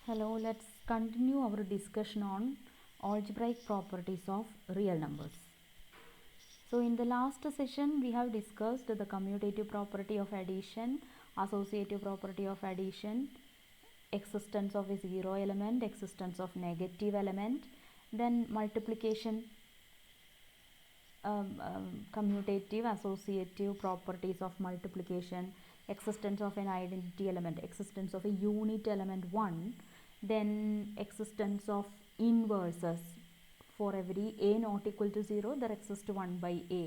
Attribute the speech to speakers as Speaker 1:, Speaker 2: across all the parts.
Speaker 1: Hello, let's continue our discussion on algebraic properties of real numbers. So in the last session we have discussed the commutative property of addition, associative property of addition, existence of a zero element, existence of negative element, then multiplication, commutative associative properties of multiplication, existence of an identity element, existence of a unit element 1, then existence of inverses. For every a not equal to 0 there exists 1 by a,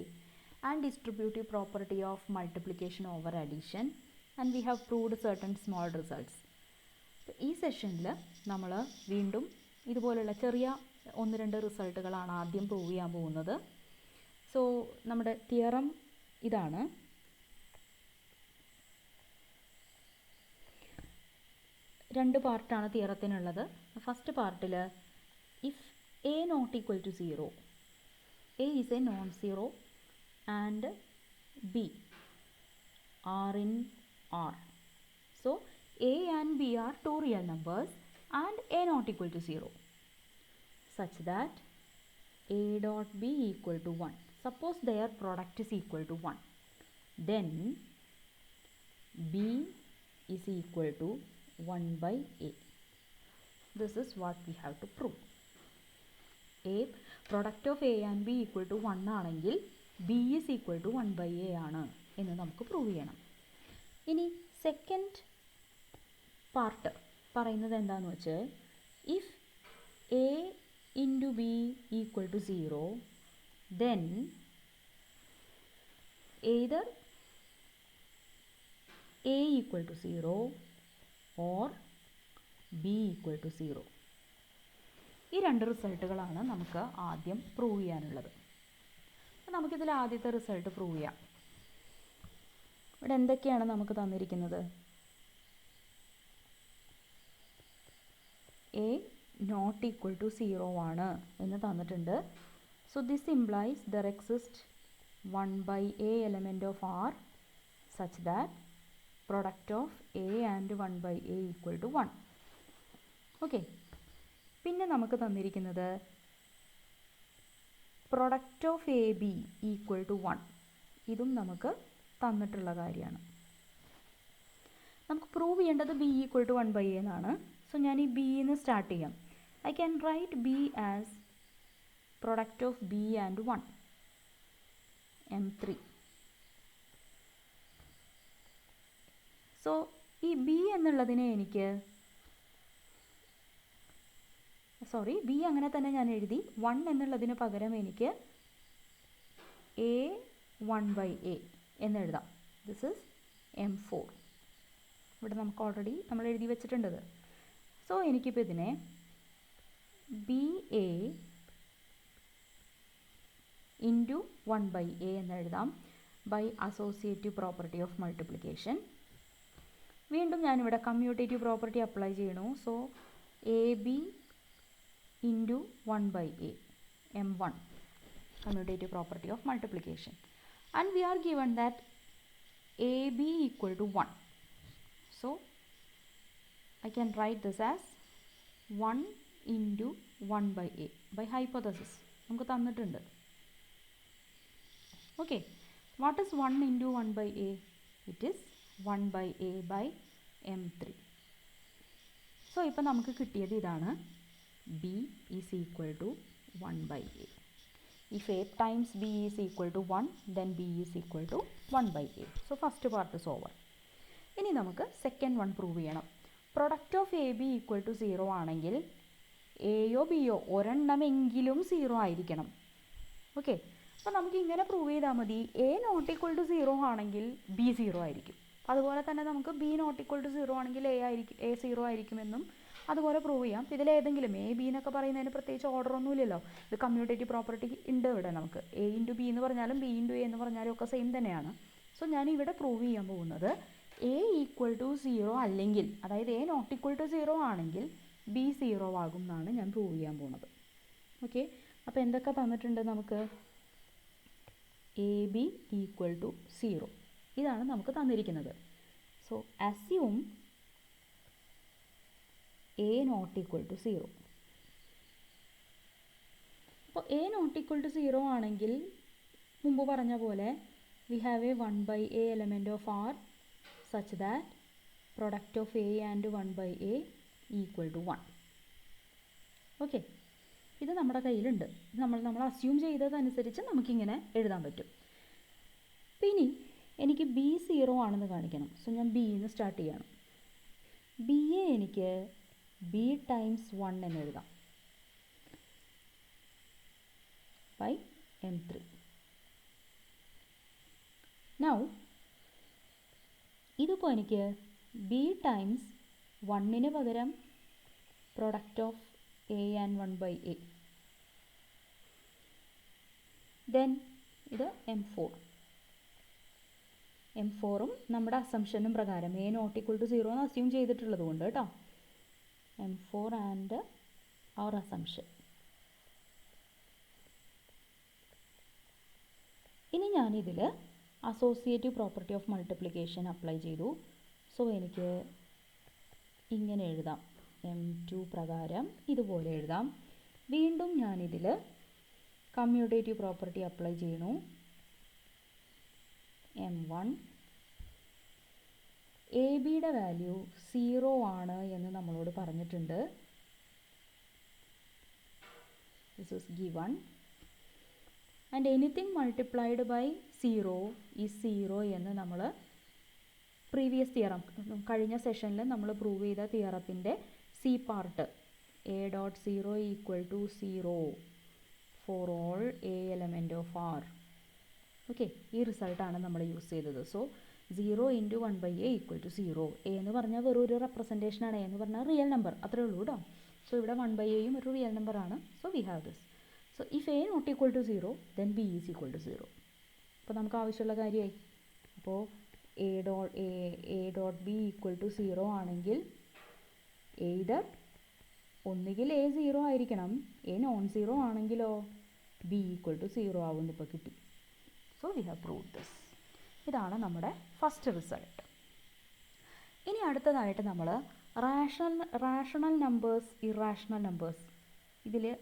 Speaker 1: and distributive property of multiplication over addition, and we have proved certain small results. ഈ സെഷനിൽ നമ്മൾ വീണ്ടും ഇതുപോലുള്ള ചെറിയ 1-2 റിസൾട്ടുകളാണ് ആദ്യം prove ചെയ്യാൻ പോകുന്നത്. So നമ്മുടെ തിയറം ഇതാണ്. രണ്ട് പാർട്ടാണ് തിയറത്തിനുള്ളത്. ഫസ്റ്റ് പാർട്ടിൽ if A not equal to 0, A is a non zero and B are in R. So a and b are two real numbers and a not equal to 0, such that a dot b equal to 1. Suppose their product is equal to 1, then b is equal to 1 by a. This is what we have to prove. A product of a and b equal to 1 ആണെങ്കിൽ b is equal to 1 by a ആണ് എന്ന് നമുക്ക് prove ചെയ്യണം. ഇനി second part പറയുന്നത് എന്താണെന്ന് വെച്ചാൽ, if A into B equal to 0, then either A equal to 0 or B equal to 0. ഈ രണ്ട് റിസൾട്ടുകളാണ് നമുക്ക് ആദ്യം പ്രൂവ് ചെയ്യാനുള്ളത്. അപ്പോൾ നമുക്കിതിൽ ആദ്യത്തെ റിസൾട്ട് പ്രൂവ് ചെയ്യാം. ഇവിടെ എന്തൊക്കെയാണ് നമുക്ക് തന്നിരിക്കുന്നത്? എ നോട്ട് ഈക്വൽ ടു 0 ആണ് എന്ന് തന്നിട്ടുണ്ട്. So this implies there exist 1 by a element of R such that product of a and 1 by a equal to 1. Okay, പിന്നെ നമുക്ക് തന്നിരിക്കുന്നത് product of a b equal to 1. ഇതും നമുക്ക് തന്നിട്ടുള്ള കാര്യമാണ്. നമുക്ക് പ്രൂവ് ചെയ്യേണ്ടത് b equal to 1 by a എന്നാണ്. സോ ഞാൻ ഈ ബിന്ന് സ്റ്റാർട്ട് ചെയ്യാം. I can write b as product of b and 1, M3. So ഈ ബി എന്നുള്ളതിനെ എനിക്ക് ബി അങ്ങനെ തന്നെ ഞാൻ എഴുതി. 1 എന്നുള്ളതിന് പകരം എനിക്ക് എ 1 ബൈ എ എന്നെഴുതാം. This is M4. ഇവിടെ നമുക്ക് ഓൾറെഡി നമ്മൾ എഴുതി വെച്ചിട്ടുണ്ടത്. സോ എനിക്കിപ്പോൾ ഇതിനെ b a into 1 by a എന്നെഴുതാം by associative property of multiplication. വീണ്ടും ഞാനിവിടെ കമ്മ്യൂട്ടേറ്റീവ് പ്രോപ്പർട്ടി അപ്ലൈ ചെയ്യണു. So a b into 1 by a, M1, commutative property of multiplication. And we are given that a b equal to 1. So I can write this as 1 into 1 by a by hypothesis. നമുക്ക് തന്നിട്ടുണ്ട്. Okay, what is 1 into 1 by a? It is 1 by a by M3. So ഇപ്പം നമുക്ക് കിട്ടിയത് ഇതാണ്. b is equal to 1 by a. If a times b is equal to 1, then b is equal to 1 by a. So first part is over. ഇനി നമുക്ക് second one prove ചെയ്യണം. Product of a b equal to 0 ആണെങ്കിൽ എയോ ബിയോ ഒരെണ്ണമെങ്കിലും 0 ആയിരിക്കണം. Okay, അപ്പോൾ നമുക്ക് ഇങ്ങനെ prove ചെയ്താൽ മതി. എ നോട്ട് ഈക്വൽ ടു 0 ആണെങ്കിൽ ബി 0 ആയിരിക്കും. അതുപോലെ തന്നെ നമുക്ക് ബി നോട്ട് ഈക്വൽ ടു 0 ആണെങ്കിൽ എ 0 ആയിരിക്കുമെന്നും അതുപോലെ പ്രൂവ് ചെയ്യാം. ഇതിലേതെങ്കിലും എ ബി എന്നൊക്കെ പറയുന്നതിന് പ്രത്യേകിച്ച് ഓർഡർ ഒന്നുമില്ലല്ലോ. ഇത് കമ്മ്യൂട്ടേറ്റീവ് പ്രോപ്പർട്ടി ഉണ്ട് ഇവിടെ. നമുക്ക് എ ഇൻറ്റു ബി എന്ന് പറഞ്ഞാലും ബി ഇൻറ്റു എ എന്ന് പറഞ്ഞാലും ഒക്കെ സെയിം തന്നെയാണ്. സോ ഞാൻ ഇവിടെ പ്രൂവ് ചെയ്യാൻ പോകുന്നത് എ ഈക്വൽ ടു 0 അല്ലെങ്കിൽ, അതായത് എ നോട്ട് ഈക്വൽ ടു 0 ആണെങ്കിൽ ബി 0 ആകും എന്നാണ് ഞാൻ പ്രൂവ് ചെയ്യാൻ പോകുന്നത്. ഓക്കെ, അപ്പോൾ എന്തൊക്കെ തന്നിട്ടുണ്ട് നമുക്ക്? എ ബി ഈക്വൽ ടു 0 ഇതാണ് നമുക്ക് തന്നിരിക്കുന്നത്. So assume a not equal to 0. അപ്പോൾ എ നോട്ട് ഈക്വൽ ടു 0 ആണെങ്കിൽ മുമ്പ് പറഞ്ഞ പോലെ we have a 1/a element of R such that product of a and 1/a equal to 1. Okay, ഇത് നമ്മുടെ കയ്യിലുണ്ട്. നമ്മൾ അസ്യൂം ചെയ്തതനുസരിച്ച് നമുക്കിങ്ങനെ എഴുതാൻ പറ്റും. പിന്നെ എനിക്ക് ബി 0 ആണെന്ന് കാണിക്കണം. സോ ഞാൻ ബിന്ന് സ്റ്റാർട്ട് ചെയ്യണം. ബിയെ എനിക്ക് ബി ടൈംസ് 1 എന്ന് എഴുതാം ബൈ M3. നൗ ഇതിപ്പോൾ എനിക്ക് ബി ടൈംസ് 1ന് പകരം product of a and 1/a. Then ഇത് M4ഉം നമ്മുടെ അസംഷനും പ്രകാരം എ നോട്ട് ഈക്വൽ ടു 0 എന്ന് അസ്യൂം ചെയ്തിട്ടുള്ളത് കൊണ്ട് കേട്ടോ. M4 and our assumption. ഇനി ഞാനിതിൽ associative property of multiplication apply ചെയ്തു. സോ എനിക്ക് ഇങ്ങനെ എഴുതാം. M2 പ്രകാരം ഇതുപോലെ എഴുതാം. വീണ്ടും ഞാനിതിൽ കമ്മ്യൂട്ടേറ്റീവ് പ്രോപ്പർട്ടി അപ്ലൈ ചെയ്യണു. M1 എ ബിയുടെ വാല്യൂ 0 ആണ് എന്ന് നമ്മളോട് പറഞ്ഞിട്ടുണ്ട്. This is given and anything multiplied by 0 is 0 എന്ന് നമ്മൾ പ്രീവിയസ് തിയറം കഴിഞ്ഞ സെഷനിൽ നമ്മൾ പ്രൂവ് ചെയ്ത തിയറത്തിൻ്റെ C part a dot 0 equal to 0 for all a element of R. Okay, ഈ റിസൾട്ടാണ് നമ്മൾ യൂസ് ചെയ്തത്. So 0 into 1/a equal to 0. A എന്ന് പറഞ്ഞാൽ വെറും ഒരു റെപ്രസെൻറ്റേഷനാണ്. എ എന്ന് പറഞ്ഞാൽ റിയൽ നമ്പർ, അത്രേ ഉള്ളൂ കേട്ടോ. സോ ഇവിടെ 1/aയും ഒരു റിയൽ നമ്പറാണ്. So we have this. So if A not equal to 0 then b is equal to 0. അപ്പോൾ നമുക്ക് ആവശ്യമുള്ള കാര്യമായി. അപ്പോൾ a dot b equal to 0 ആണെങ്കിൽ എയ്തർ ഒന്നുകിൽ എ 0 ആയിരിക്കണം, എ നോൺ 0 ആണെങ്കിലോ ബി ഈക്വൽ ടു 0 ആവുമെന്ന് ഇപ്പോൾ കിട്ടി. So we have proved this. ഇതാണ് നമ്മുടെ ഫസ്റ്റ് റിസൾട്ട്. ഇനി അടുത്തതായിട്ട് നമ്മൾ റാഷണൽ നമ്പേഴ്സ്, ഇറാഷണൽ നമ്പേഴ്സ്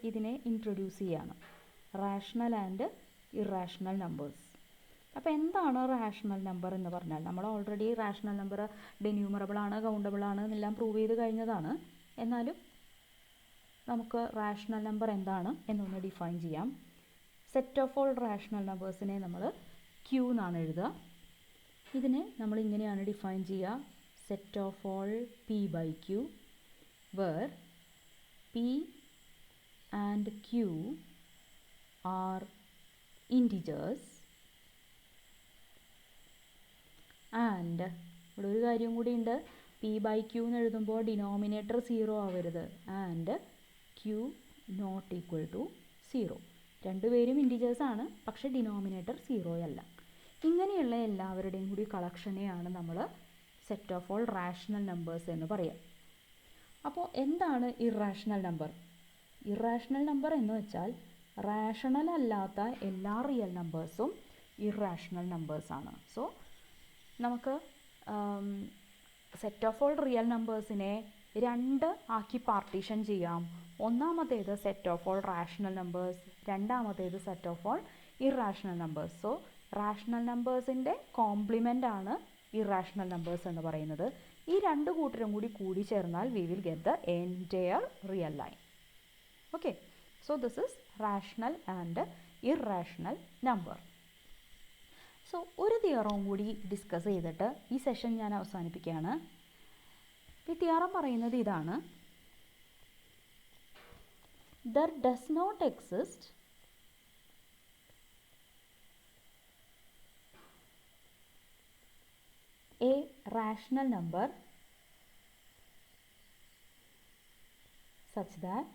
Speaker 1: ഇതിനെ ഇൻട്രൊഡ്യൂസ് ചെയ്യാണ്. Rational and irrational numbers. അപ്പോൾ എന്താണ് റാഷണൽ നമ്പർ എന്ന് പറഞ്ഞാൽ, നമ്മൾ ഓൾറെഡി റാഷണൽ നമ്പർ ഡിന്യൂമറബിൾ ആണ്, കൗണ്ടബിൾ ആണ് എന്നെല്ലാം പ്രൂവ് ചെയ്ത് കഴിഞ്ഞതാണ്. എന്നാലും നമുക്ക് റാഷണൽ നമ്പർ എന്താണ് എന്നൊന്ന് ഡിഫൈൻ ചെയ്യാം. സെറ്റ് ഓഫ് ഓൾ റാഷണൽ നമ്പേഴ്സിനെ നമ്മൾ ക്യൂ എന്നാണ് എഴുതുക. ഇതിനെ നമ്മൾ ഇങ്ങനെയാണ് ഡിഫൈൻ ചെയ്യുക. Set of all p by q where p and q are integers and ഇവിടെ ഒരു കാര്യം കൂടി ഉണ്ട്. പി ബൈ ക്യൂ എന്ന് എഴുതുമ്പോൾ ഡിനോമിനേറ്റർ 0 ആവരുത്. And q not equal to 0. രണ്ടുപേരും ഇൻറ്റിജേഴ്സാണ്, പക്ഷേ ഡിനോമിനേറ്റർ 0 അല്ല. ഇങ്ങനെയുള്ള എല്ലാവരുടെയും കൂടി കളക്ഷനെയാണ് നമ്മൾ set of all rational numbers എന്ന് പറയുക. അപ്പോൾ എന്താണ് ഇറാഷണൽ നമ്പർ? ഇറാഷണൽ നമ്പർ എന്ന് വെച്ചാൽ റാഷണൽ അല്ലാത്ത എല്ലാ റിയൽ നമ്പേഴ്സും ഇറാഷണൽ നമ്പേഴ്സാണ്. സോ നമുക്ക് സെറ്റ് ഓഫ് ഓൾ റിയൽ നമ്പേഴ്സിനെ 2 ആക്കി പാർട്ടീഷൻ ചെയ്യാം. ഒന്നാമത്തേത് set of all rational numbers, രണ്ടാമത്തേത് set of all irrational numbers. So rational നമ്പേഴ്സിൻ്റെ കോംപ്ലിമെൻ്റ് ആണ് ഇറാഷണൽ നമ്പേഴ്സ് എന്ന് പറയുന്നത്. ഈ 2 കൂട്ടരും കൂടി ചേർന്നാൽ we will get the entire real line. Okay, so this is rational and irrational number. So ഒരു തിയറവും കൂടി ഡിസ്കസ് ചെയ്തിട്ട് ഈ സെഷൻ ഞാൻ അവസാനിപ്പിക്കുകയാണ്. ഈ തിയറം പറയുന്നത് ഇതാണ്: there does not exist a rational number such that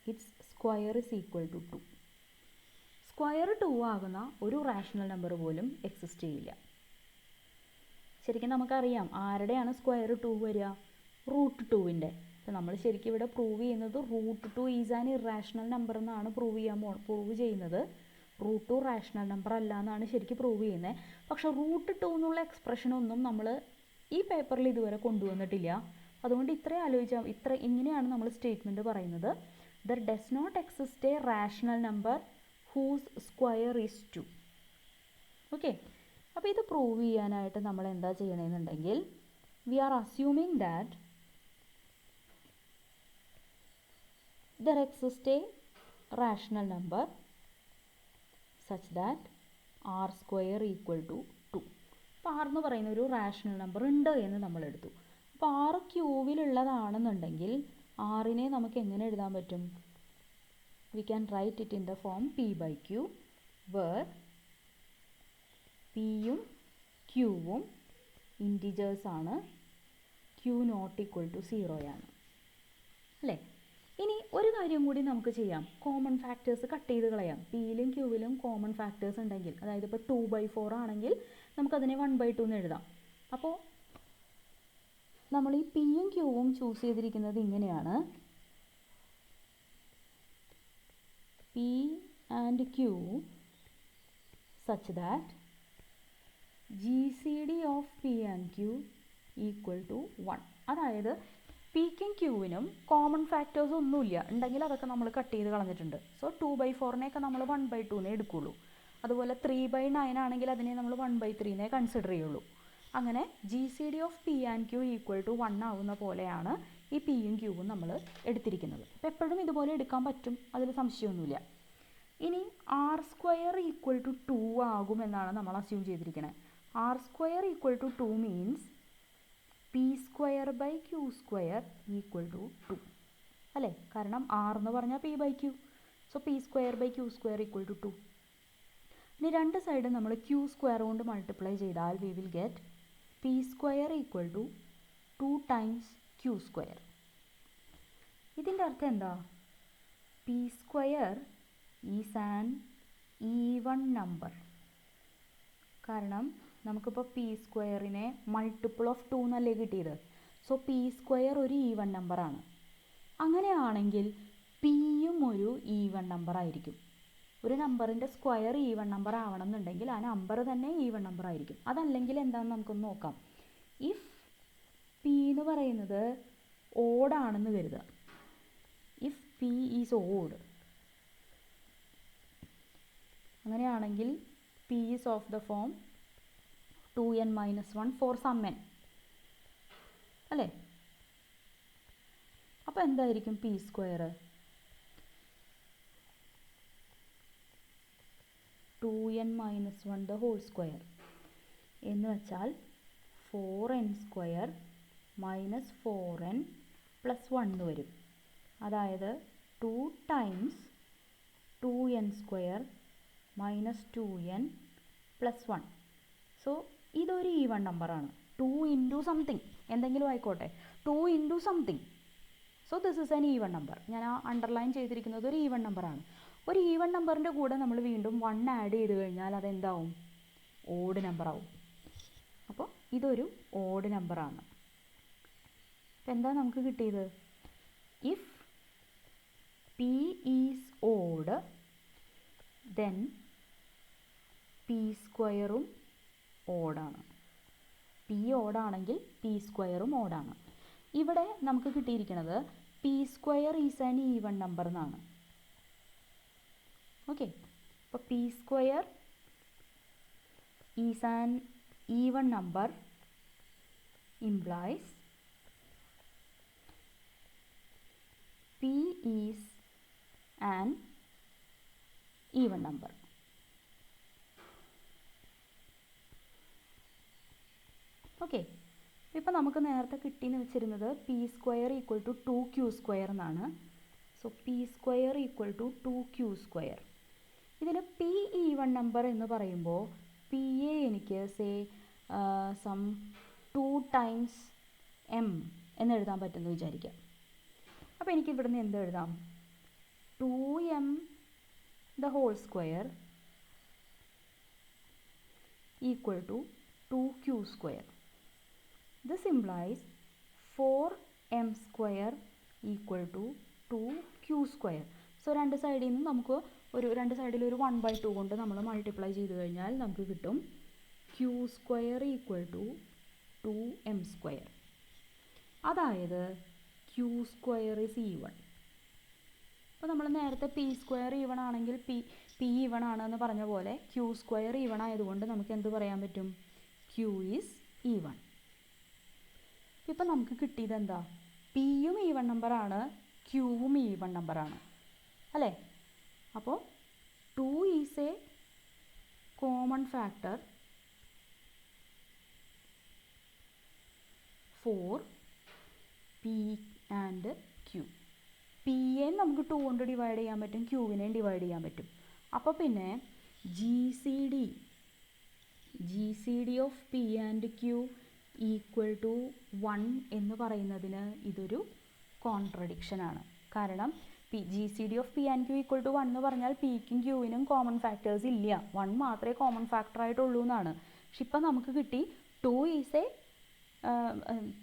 Speaker 1: its square is equal to 2. Square 2 ആകുന്ന ഒരു റാഷണൽ നമ്പർ പോലും എക്സിസ്റ്റ് ചെയ്യില്ല. ശരിക്കും നമുക്കറിയാം ആരുടെയാണ് സ്ക്വയർ 2 വരിക? റൂട്ട് 2-ൻ്റെ. അപ്പോൾ നമ്മൾ ശരിക്കും ഇവിടെ പ്രൂവ് ചെയ്യുന്നത് root 2 is an irrational number എന്നാണ് പ്രൂവ് ചെയ്യുന്നത്. റൂട്ട് 2 റാഷണൽ നമ്പർ അല്ല എന്നാണ് ശരിക്കും പ്രൂവ് ചെയ്യുന്നത്. പക്ഷേ റൂട്ട് 2 എന്നുള്ള എക്സ്പ്രഷനൊന്നും നമ്മൾ ഈ പേപ്പറിൽ ഇതുവരെ കൊണ്ടുവന്നിട്ടില്ല. അതുകൊണ്ട് ഇങ്ങനെയാണ് നമ്മൾ സ്റ്റേറ്റ്മെൻറ്റ് പറയുന്നത്. There does not exist a rational number whose square is 2. Okay, അപ്പോൾ ഇത് പ്രൂവ് ചെയ്യാനായിട്ട് നമ്മൾ എന്താ ചെയ്യണമെന്നുണ്ടെങ്കിൽ we are assuming that there exists a rational number such that r square equal to 2. അപ്പോൾ r എന്ന് പറയുന്ന ഒരു റാഷണൽ നമ്പർ ഉണ്ട് എന്ന് നമ്മൾ എടുത്തു. അപ്പോൾ r ക്യൂവിലുള്ളതാണെന്നുണ്ടെങ്കിൽ r-നെ നമുക്ക് എങ്ങനെ എഴുതാൻ പറ്റും? we can write it in the form p/q where p-യും q-വും ഇൻറ്റിജേഴ്സ് ആണ്, q not equal to 0 ആണ് അല്ലേ. ഇനി ഒരു കാര്യം കൂടി നമുക്ക് ചെയ്യാം, കോമൺ ഫാക്ടേഴ്സ് കട്ട് ചെയ്ത് കളയാം. പിയിലും ക്യൂവിലും കോമൺ ഫാക്ടേഴ്സ് ഉണ്ടെങ്കിൽ, അതായത് ഇപ്പോൾ 2/4 ആണെങ്കിൽ നമുക്കതിനെ 1/2 എന്ന് എഴുതാം. അപ്പോൾ നമ്മൾ ഈ പിയും ക്യൂവും ചൂസ് ചെയ്തിരിക്കുന്നത് ഇങ്ങനെയാണ്. P and q such that GCD of p and q equal to 1. അതായത് പിക്കും ക്യൂവിനും കോമൺ ഫാക്ടേഴ്സ് ഒന്നുമില്ല, ഉണ്ടെങ്കിൽ അതൊക്കെ നമ്മൾ കട്ട് ചെയ്ത് കളഞ്ഞിട്ടുണ്ട്. സോ 2/4നെയൊക്കെ നമ്മൾ 1/2 എടുക്കുകയുള്ളൂ. അതുപോലെ 3/9 ആണെങ്കിൽ അതിനെ നമ്മൾ 1/3 കൺസിഡർ ചെയ്യുള്ളൂ. അങ്ങനെ GCD of p and q equal to 1 ആവുന്ന പോലെയാണ് ഈ പിയും ക്യൂവും നമ്മൾ എടുത്തിരിക്കുന്നത്. അപ്പോൾ എപ്പോഴും ഇതുപോലെ എടുക്കാൻ പറ്റും, അതിൽ സംശയമൊന്നുമില്ല. ഇനി r സ്ക്വയർ ഈക്വൽ ടു 2 ആകുമെന്നാണ് നമ്മൾ അസ്യൂം ചെയ്തിരിക്കുന്നത്. r square equal to 2 means p square by q square equal to 2 അല്ലേ. കാരണം r എന്ന് പറഞ്ഞാൽ p/q. So p square by q square equal to 2. ഇനി രണ്ട് സൈഡും നമ്മൾ ക്യൂ സ്ക്വയർ കൊണ്ട് മൾട്ടിപ്ലൈ ചെയ്താൽ we will get p square equal to 2 times q square. ഇതിൻ്റെ അർത്ഥം എന്താ? p square is an even number. കാരണം നമുക്കിപ്പോൾ പി സ്ക്വയറിനെ മൾട്ടിപ്പിൾ ഓഫ് 2 എന്നല്ലേ കിട്ടിയത്. സോ പി സ്ക്വയർ ഒരു ഈവൺ നമ്പറാണ്. അങ്ങനെയാണെങ്കിൽ പിയും ഒരു ഈവൺ നമ്പർ ആയിരിക്കും. ഒരു നമ്പറിൻ്റെ സ്ക്വയർ ഈവൺ നമ്പർ ആവണം എന്നുണ്ടെങ്കിൽ ആ നമ്പർ തന്നെ ഈവൺ നമ്പർ ആയിരിക്കും. അതല്ലെങ്കിൽ എന്താണെന്ന് നമുക്കൊന്ന് നോക്കാം. ഇഫ് പി എന്ന് പറയുന്നത് ഓഡാണെന്ന് കരുതുക. ഇഫ് പി ഈസ് ഓഡ്, അങ്ങനെയാണെങ്കിൽ P is of the form 2n minus 1 for some n അല്ലേ. അപ്പോൾ എന്തായിരിക്കും P square? 2n minus 1 the whole square എന്ന് വെച്ചാൽ 4n square minus 4n plus 1 വരും. അതായത് 2 times 2n square minus 2n plus 1. So ഇതൊരു even നമ്പറാണ്. 2 ഇൻറ്റു സംതിങ് എന്തെങ്കിലും ആയിക്കോട്ടെ, 2 into something. So this is an even number. ഞാൻ ആ അണ്ടർലൈൻ ചെയ്തിരിക്കുന്നത് ഒരു ഈവൺ നമ്പറാണ്. ഒരു ഈവൺ നമ്പറിൻ്റെ കൂടെ നമ്മൾ വീണ്ടും 1 ആഡ് ചെയ്ത് കഴിഞ്ഞാൽ അതെന്താവും? ഓഡ് നമ്പറാവും. അപ്പോൾ ഇതൊരു ഓഡ് നമ്പറാണ്. അപ്പോൾ എന്താ നമുക്ക് കിട്ടിയത്? If P is odd then P സ്ക്വയറും ഓഡാണ്. പി ഓഡാണെങ്കിൽ പി സ്ക്വയറും ഓഡാണ്. ഇവിടെ നമുക്ക് കിട്ടിയിരിക്കുന്നത് P square is an even number എന്നാണ്. ഓക്കെ, അപ്പോൾ P square is an even number implies P is an even number. Okay, ഇപ്പോൾ നമുക്ക് നേരത്തെ കിട്ടിയെന്ന് വെച്ചിരുന്നത് P square equal to 2q square എന്നാണ്. So P square equal to 2q square. ഇതിന് P even number എന്ന് പറയുമ്പോൾ പി എ എനിക്ക് സേ സം 2 ടൈംസ് എം എന്ന് എഴുതാൻ പറ്റുമെന്ന് വിചാരിക്കാം. അപ്പോൾ എനിക്ക് ഇവിടുന്ന് എന്ത് എഴുതാം? 2m the whole square equal to 2q square. This implies 4m square equal to 2q square. So രണ്ട് സൈഡിൽ നിന്ന് നമുക്ക് രണ്ട് സൈഡിൽ ഒരു 1/2 കൊണ്ട് നമ്മൾ മൾട്ടിപ്ലൈ ചെയ്ത് കഴിഞ്ഞാൽ നമുക്ക് കിട്ടും q square equal to 2m square. അതായത് ക്യൂ സ്ക്വയർ ഇസ് ഈവൺ. അപ്പോൾ നമ്മൾ നേരത്തെ പി സ്ക്വയർ ഈവൺ ആണെങ്കിൽ പി ഈവൺ ആണെന്ന് പറഞ്ഞ പോലെ ക്യൂ സ്ക്വയർ ഈവൺ ആയതുകൊണ്ട് നമുക്ക് എന്ത് പറയാൻ പറ്റും? Q is even. ഇപ്പം നമുക്ക് കിട്ടിയത് എന്താ? പിയും ഈവൺ നമ്പറാണ്, ക്യൂവും ഈവൺ നമ്പറാണ് അല്ലേ? അപ്പോൾ 2 is a common factor for p and q. പിയെ നമുക്ക് 2 കൊണ്ട് ഡിവൈഡ് ചെയ്യാൻ പറ്റും, ക്യൂവിനെയും ഡിവൈഡ് ചെയ്യാൻ പറ്റും. അപ്പോൾ പിന്നെ G C D of p and q equal to 1 എന്ന് പറയുന്നതിന് ഇതൊരു കോൺട്രഡിക്ഷനാണ്. കാരണം G C D of p and q equal to 1 എന്ന് പറഞ്ഞാൽ പിക്കും ക്യൂവിനും കോമൺ ഫാക്ടേഴ്സ് ഇല്ല, 1 മാത്രമേ കോമൺ ഫാക്ടർ ആയിട്ടുള്ളൂ എന്നാണ്. പക്ഷെ ഇപ്പം നമുക്ക് കിട്ടി 2 ഈസ് എ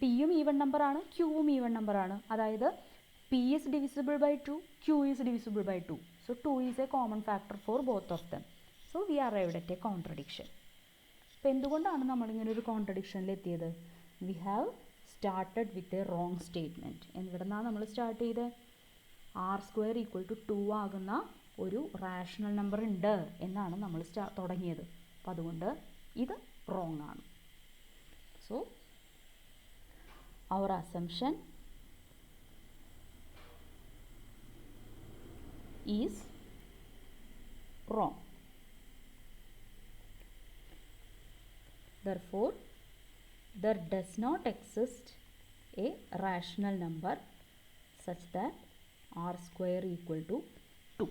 Speaker 1: പിയും ഈവൺ നമ്പറാണ്, ക്യൂവും ഈവൺ നമ്പറാണ്. അതായത് p is divisible by 2, q is divisible by 2. So 2 is a common factor for both of them. So we are arrived at a contradiction. അപ്പോൾ എന്തുകൊണ്ടാണ് നമ്മളിങ്ങനെ ഒരു കോൺട്രഡിക്ഷനിൽ എത്തിയത്? We have started with a wrong statement. എവിടെ നിന്നാണ് നമ്മൾ start ചെയ്തത്? ആർ സ്ക്വയർ ഈക്വൽ ടു 2 ആകുന്ന ഒരു റാഷണൽ നമ്പർ ഉണ്ട് എന്നാണ് നമ്മൾ തുടങ്ങിയത്. അപ്പോൾ അതുകൊണ്ട് ഇത് റോങ് ആണ്. So our assumption is wrong. Therefore, there does not exist a rational number such that r square equal to 2.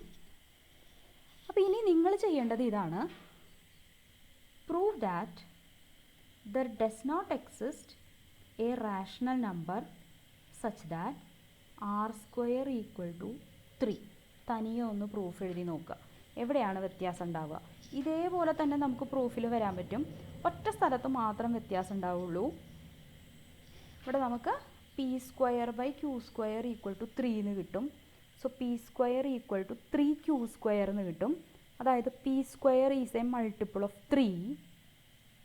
Speaker 1: അപ്പോൾ ഇനി നിങ്ങൾ ചെയ്യേണ്ടത് ഇതാണ്. Prove that there does not exist a rational number such that r square equal to 3. തനിയെ ഒന്ന് proof എഴുതി നോക്കുക, എവിടെയാണ് വ്യത്യാസം ഉണ്ടാവുക. ഇതേപോലെ തന്നെ നമുക്ക് പ്രൂഫിൽ വരാൻ പറ്റും, ഒറ്റ സ്ഥലത്ത് മാത്രം വ്യത്യാസം ഉണ്ടാവുള്ളൂ. ഇവിടെ നമുക്ക് p square by q square equal to 3 എന്ന് കിട്ടും. So P square equal to 3 q square എന്ന് കിട്ടും. അതായത് p square is a multiple of 3.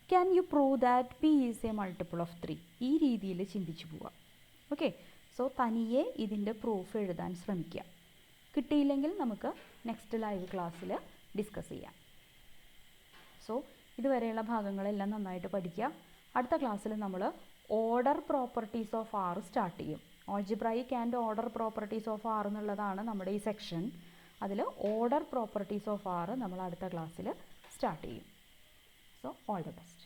Speaker 1: Can you prove that p is a multiple of 3? ഈ രീതിയിൽ ചിന്തിച്ചു പോവാം. ഓക്കെ, സോ തനിയെ ഇതിൻ്റെ പ്രൂഫ് എഴുതാൻ ശ്രമിക്കുക. കിട്ടിയില്ലെങ്കിൽ നമുക്ക് നെക്സ്റ്റ് ലൈവ് ക്ലാസ്സിൽ ഡിസ്കസ് ചെയ്യാം. സോ ഇതുവരെയുള്ള ഭാഗങ്ങളെല്ലാം നന്നായിട്ട് പഠിക്കുക. അടുത്ത ക്ലാസ്സിൽ നമ്മൾ order properties of R start ചെയ്യും. Algebraic and order properties of R എന്നുള്ളതാണ് നമ്മുടെ ഈ സെക്ഷൻ. അതിൽ ഓർഡർ പ്രോപ്പർട്ടീസ് ഓഫ് ആർ നമ്മൾ അടുത്ത ക്ലാസ്സിൽ സ്റ്റാർട്ട് ചെയ്യും. So all the best.